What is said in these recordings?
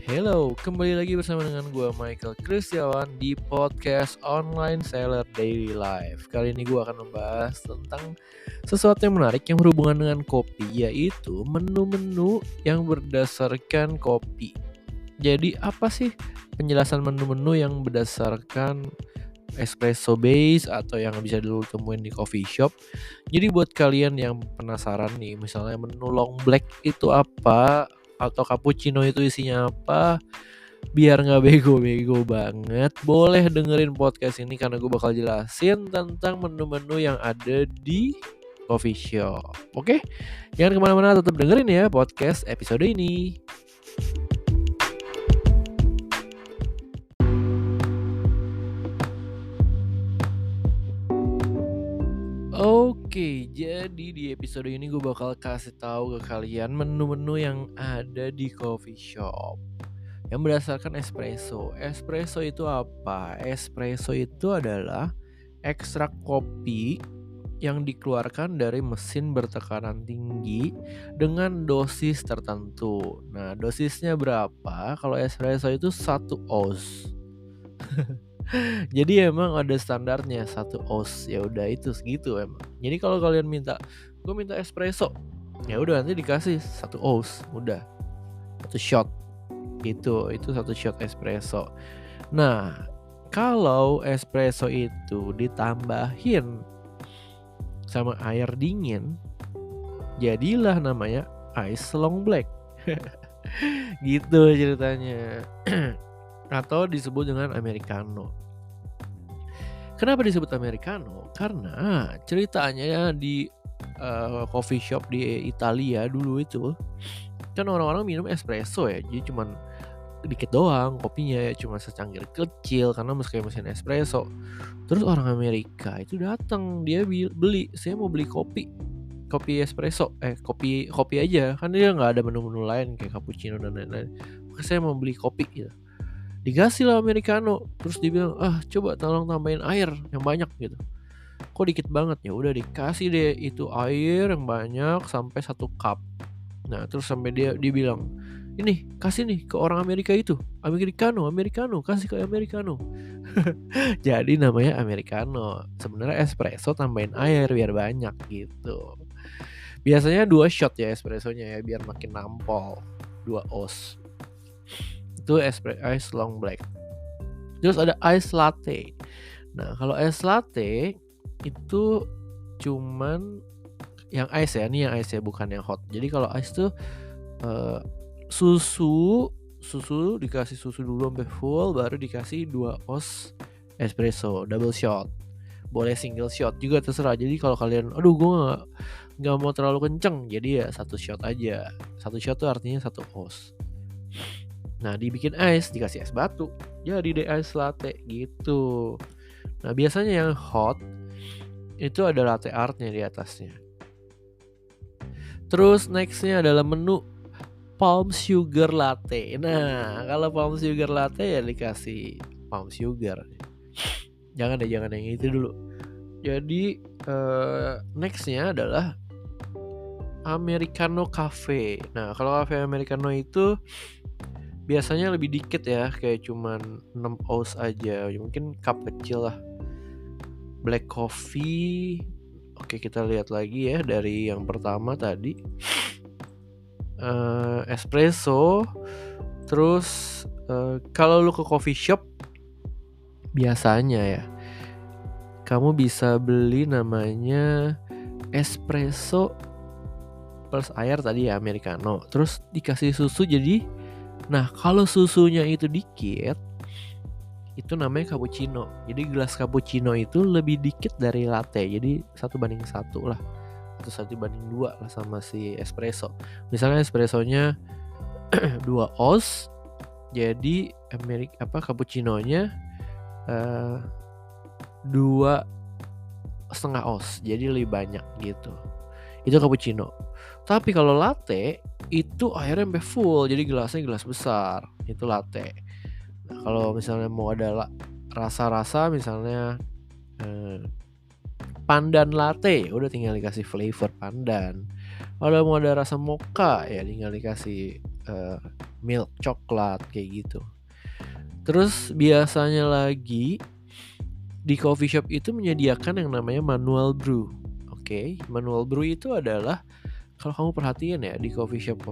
Hello, kembali lagi bersama dengan gue Michael Kristiawan di podcast Online Seller Daily Life. Kali ini gue akan membahas tentang sesuatu yang menarik yang berhubungan dengan kopi, yaitu menu-menu yang berdasarkan kopi. Jadi apa sih penjelasan menu-menu yang berdasarkan espresso base atau yang bisa dulu temuin di coffee shop? Jadi buat kalian yang penasaran nih, misalnya menu long black itu apa, atau cappuccino itu isinya apa, biar nggak bego-bego banget, boleh dengerin podcast ini karena gue bakal jelasin tentang menu-menu yang ada di coffee shop. Oke, jangan kemana-mana, tetap dengerin ya podcast episode ini. Oke, jadi di episode ini gue bakal kasih tahu ke kalian menu-menu yang ada di coffee shop yang berdasarkan espresso. Espresso itu apa? Espresso itu adalah ekstrak kopi yang dikeluarkan dari mesin bertekanan tinggi dengan dosis tertentu. Nah, dosisnya berapa? Kalau espresso itu 1 oz. Jadi emang ada standarnya 1 oz. Ya udah itu segitu emang. Jadi kalau kalian gue minta espresso, ya udah nanti dikasih 1 oz, udah. 1 shot. Itu 1 shot espresso. Nah, kalau espresso itu ditambahin sama air dingin, jadilah namanya ice long black. Gitu ceritanya. Atau disebut dengan americano. Kenapa disebut americano? Karena ceritanya di coffee shop di Italia dulu itu kan orang-orang minum espresso ya, jadi cuman dikit doang kopinya ya, cuma secangkir kecil karena kayak mesin espresso. Terus orang Amerika itu datang, dia beli, saya mau beli kopi espresso, kopi aja, kan dia nggak ada menu-menu lain kayak cappuccino dan lain-lain. Maka saya mau beli kopi gitu. Dikasih lah americano, terus dibilang coba tolong tambahin air yang banyak gitu. Kok dikit banget? Ya udah dikasih deh itu air yang banyak sampai 1 cup. Nah terus sampai dia bilang, ini kasih nih ke orang Amerika itu, americano, kasih ke americano. Jadi namanya americano. Sebenarnya espresso tambahin air biar banyak gitu. Biasanya 2 shot ya espressonya ya, biar makin nampol. 2 oz. Itu ice long black. Terus ada ice latte. Nah kalau ice latte itu cuman yang ice ya, ini yang ice ya, bukan yang hot. Jadi kalau ice tuh susu dikasih susu dulu sampai full, baru dikasih 2 oz espresso double shot. Boleh single shot juga terserah. Jadi kalau kalian gue nggak mau terlalu kenceng, jadi ya 1 shot aja. 1 shot tuh artinya 1 oz. Nah dibikin ice, dikasih es batu, jadi deh ice latte gitu. Nah biasanya yang hot itu ada latte artnya di atasnya. Terus nextnya adalah menu palm sugar latte. Nah kalau palm sugar latte ya dikasih palm sugar. Jangan yang itu dulu. Jadi nextnya adalah americano cafe. Nah kalau cafe americano itu biasanya lebih dikit ya, kayak cuman 6 oz aja, mungkin cup kecil lah. Black coffee. Oke, kita lihat lagi ya dari yang pertama tadi. Espresso. Terus kalau lu ke coffee shop biasanya ya, kamu bisa beli namanya espresso plus air tadi ya, americano. Terus dikasih susu jadi. Nah kalau susunya itu dikit, itu namanya cappuccino. Jadi gelas cappuccino itu lebih dikit dari latte. Jadi 1:1 lah, atau 1:2 lah sama si espresso. Misalnya espressonya 2 oz, jadi cappuccinonya 2,5 oz, jadi lebih banyak gitu. Itu cappuccino. Tapi kalau latte itu airnya sampai full, jadi gelasnya gelas besar. Itu latte. Nah, kalau misalnya mau ada rasa-rasa, misalnya pandan latte, udah tinggal dikasih flavor pandan. Kalau mau ada rasa mocha ya tinggal dikasih milk coklat kayak gitu. Terus biasanya lagi di coffee shop itu menyediakan yang namanya manual brew. Oke, manual brew itu adalah kalau kamu perhatiin ya di coffee shop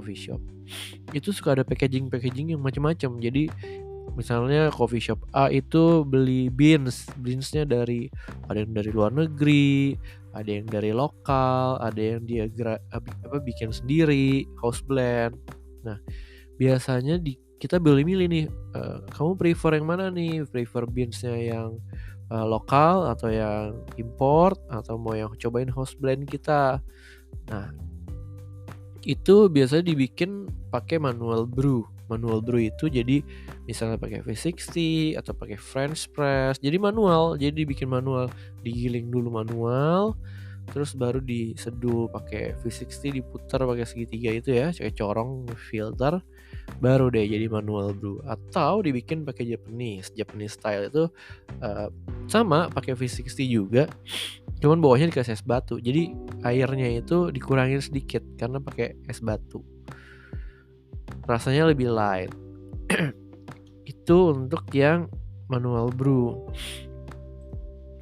itu suka ada packaging yang macam-macam. Jadi misalnya coffee shop A itu beli beansnya ada yang dari luar negeri, ada yang dari lokal, ada yang dia bikin sendiri house blend. Nah biasanya kita boleh milih nih, kamu prefer yang mana nih? Prefer beansnya yang lokal atau yang import, atau mau yang cobain house blend kita. Nah itu biasanya dibikin pakai manual brew. Manual brew itu jadi misalnya pakai V60 atau pakai French press. Jadi manual, jadi dibikin manual, digiling dulu manual, terus baru diseduh pakai V60, diputar pakai segitiga itu ya, kayak corong filter, baru deh jadi manual brew. Atau dibikin pakai Japanese style itu sama pakai V60 juga, cuman bawahnya dikasih es batu. Jadi airnya itu dikurangin sedikit karena pakai es batu, rasanya lebih light. Itu untuk yang manual brew.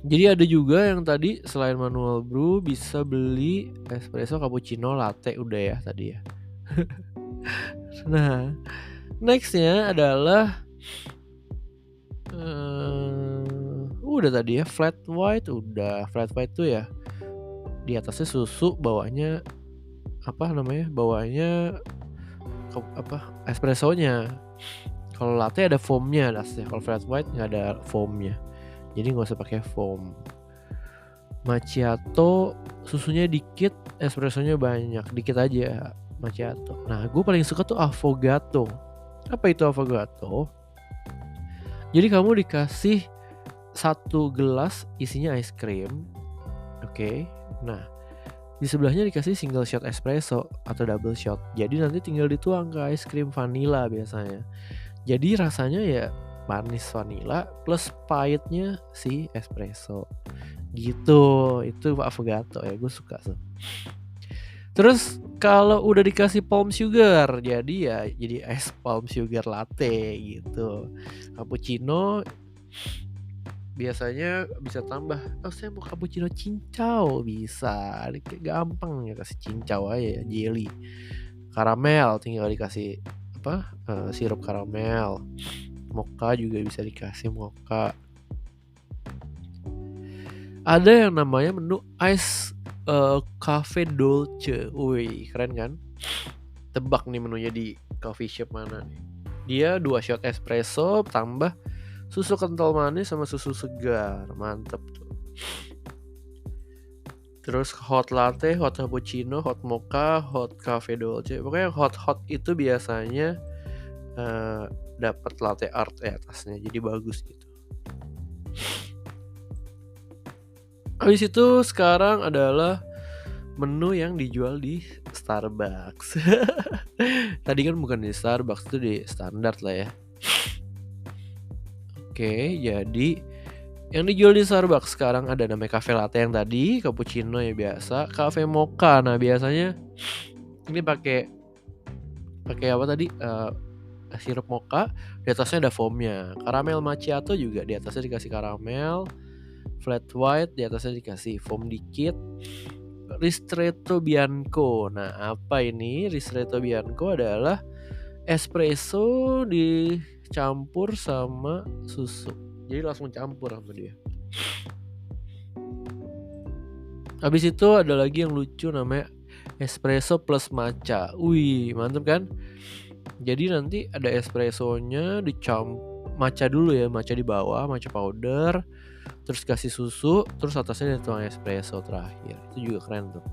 Jadi ada juga yang tadi selain manual brew bisa beli espresso, cappuccino, latte udah ya tadi ya. Nah nextnya adalah udah tadi ya flat white. Flat white tuh ya di atasnya susu, bawahnya espressonya. Kalau latte ada foamnya atasnya, kalau flat white nggak ada foamnya, jadi nggak usah pakai foam. Macchiato susunya dikit, espressonya banyak, dikit aja macchiato. Nah gue paling suka tuh affogato. Apa itu affogato? Jadi kamu dikasih 1 gelas isinya ice cream. Oke. Nah di sebelahnya dikasih single shot espresso atau double shot. Jadi nanti tinggal dituang ke ice cream vanilla biasanya. Jadi rasanya ya manis vanilla plus pahitnya si espresso. Gitu. Itu affogato ya, gue suka tuh. Terus kalau udah dikasih palm sugar, jadi es palm sugar latte gitu. Cappuccino biasanya bisa tambah, saya mau cappuccino cincau, bisa, gampang ya, kasih cincau aja ya, jelly. Karamel tinggal dikasih sirup karamel. Mocha juga bisa dikasih mocha. Ada yang namanya menu ice cafe dolce. Wih keren kan? Tebak nih menunya di coffee shop mana nih. Dia 2 shot espresso tambah susu kental manis sama susu segar, mantep tuh. Terus hot latte, hot cappuccino, hot mocha, hot cafe dolce. Pokoknya hot itu biasanya dapat latte art atasnya, jadi bagus gitu. Habis itu sekarang adalah menu yang dijual di Starbucks. Tadi kan bukan di Starbucks, itu di standar lah ya. Oke, jadi yang dijual di Starbucks sekarang ada namanya cafe latte yang tadi, cappuccino ya biasa, cafe mocha. Nah biasanya ini pakai apa tadi? Sirup mocha, di atasnya ada foamnya. Caramel macchiato juga di atasnya dikasih karamel. Flat white di atasnya dikasih foam dikit. Ristretto bianco. Nah apa ini? Ristretto bianco adalah espresso dicampur sama susu, jadi langsung campur sama dia. Habis itu ada lagi yang lucu namanya espresso plus matcha. Wih mantep kan? Jadi nanti ada espressonya dicampur matcha dulu ya, matcha di bawah, matcha powder, terus kasih susu, terus atasnya dituang espresso terakhir. Itu juga keren tuh.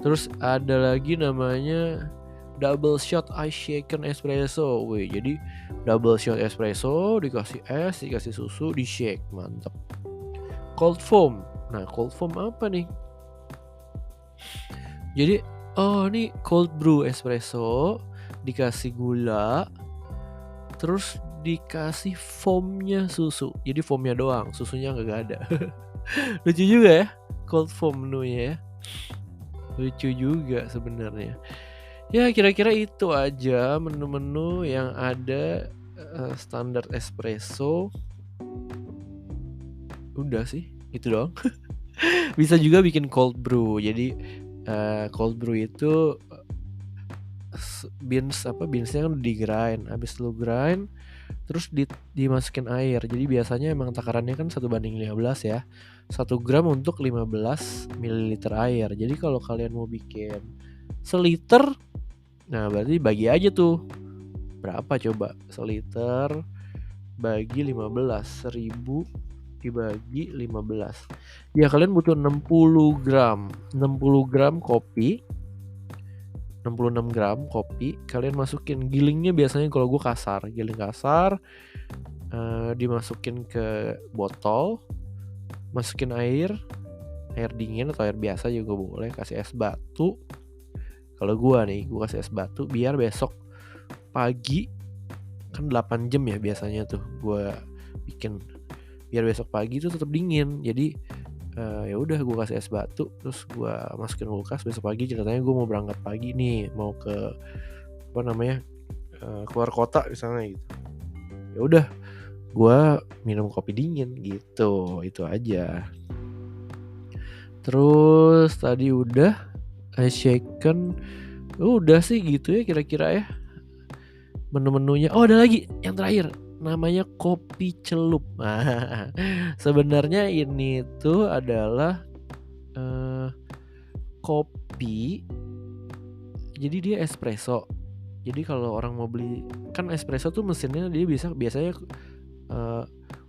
Terus ada lagi namanya double shot ice shaken espresso. Wih, jadi double shot espresso dikasih es, dikasih susu, di shake, mantap. Cold foam. Nah, cold foam apa nih? Jadi, ini cold brew espresso, dikasih gula, terus dikasih foamnya susu. Jadi foamnya doang, susunya nggak ada. Lucu juga ya, cold foam menunya ya. Lucu juga sebenarnya. Ya kira-kira itu aja menu-menu yang ada. Standar espresso. Udah sih, itu doang. Bisa juga bikin cold brew. Jadi cold brew itu beansnya kan di grind. Habis lu grind terus dimasukin air. Jadi biasanya emang takarannya kan 1:15 ya. 1 gram untuk 15 ml air. Jadi kalau kalian mau bikin seliter, nah berarti bagi aja tuh. Berapa coba? Seliter bagi 15, 1000 dibagi 15. Ya kalian butuh 60 gram. 60 gram kopi. 66 gram kopi kalian masukin. Gilingnya biasanya kalau gue kasar, giling kasar, dimasukin ke botol, masukin air dingin atau air biasa juga boleh, kasih es batu. Kalau gue kasih es batu biar besok pagi, kan 8 jam ya biasanya tuh gue bikin, biar besok pagi tuh tetap dingin. Jadi ya udah gue kasih es batu, terus gue masukin kulkas. Besok pagi ceritanya gue mau berangkat pagi nih, mau ke keluar kota misalnya gitu. Ya udah gue minum kopi dingin gitu, itu aja. Terus tadi udah ice shaken, udah sih gitu ya kira-kira ya menu-menunya. Oh ada lagi yang terakhir, namanya kopi celup. Sebenarnya ini tuh adalah kopi, jadi dia espresso. Jadi kalau orang mau beli, kan espresso tuh mesinnya dia biasanya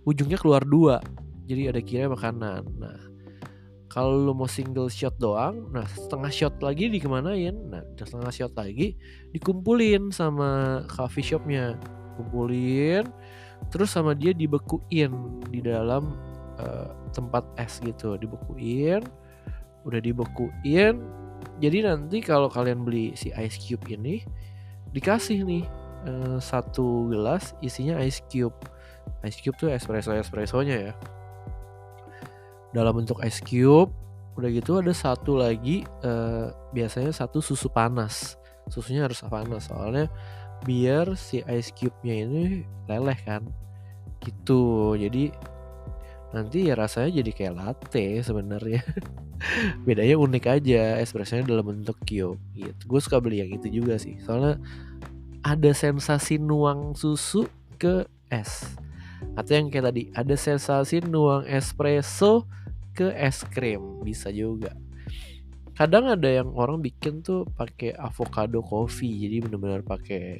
ujungnya keluar 2, jadi ada kiri sama kanan. Nah kalau lu mau single shot doang, nah setengah shot lagi dikemanain? Nah setengah shot lagi dikumpulin sama coffee shopnya, kumpulin terus sama dia dibekuin di dalam tempat es gitu, dibekuin. Udah dibekuin, jadi nanti kalau kalian beli si ice cube ini dikasih nih 1 gelas isinya ice cube. Ice cube tuh espressonya ya, dalam bentuk ice cube. Udah gitu ada satu lagi, biasanya 1 susu panas. Susunya harus panas soalnya biar si ice cube-nya ini leleh kan gitu. Jadi nanti ya rasanya jadi kayak latte sebenarnya. Bedanya unik aja, espressonya dalam bentuk cube gitu. Gue suka beli yang itu juga sih, soalnya ada sensasi nuang susu ke es. Atau yang kayak tadi, ada sensasi nuang espresso ke es krim, bisa juga. Kadang ada yang orang bikin tuh pakai avocado coffee, jadi benar-benar pakai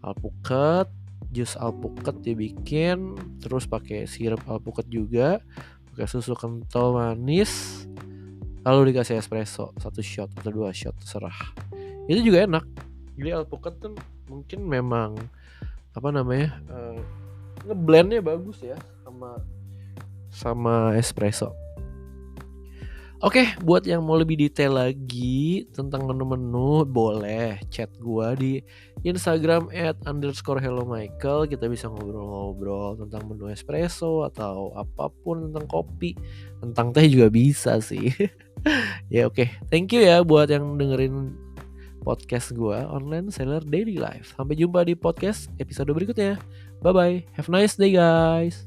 alpukat, jus alpukat dibikin, terus pakai sirup alpukat juga, pakai susu kental manis, lalu dikasih espresso 1 shot atau 2 shot terserah. Itu juga enak. Jadi alpukat kan mungkin memang ngeblendnya bagus ya sama espresso. Oke, buat yang mau lebih detail lagi tentang menu-menu, boleh chat gua di Instagram @_hellomichael. Kita bisa ngobrol-ngobrol tentang menu espresso atau apapun tentang kopi, tentang teh juga bisa sih. Ya oke. Thank you ya buat yang dengerin podcast gua, Online Seller Daily Life. Sampai jumpa di podcast episode berikutnya. Bye bye. Have a nice day guys.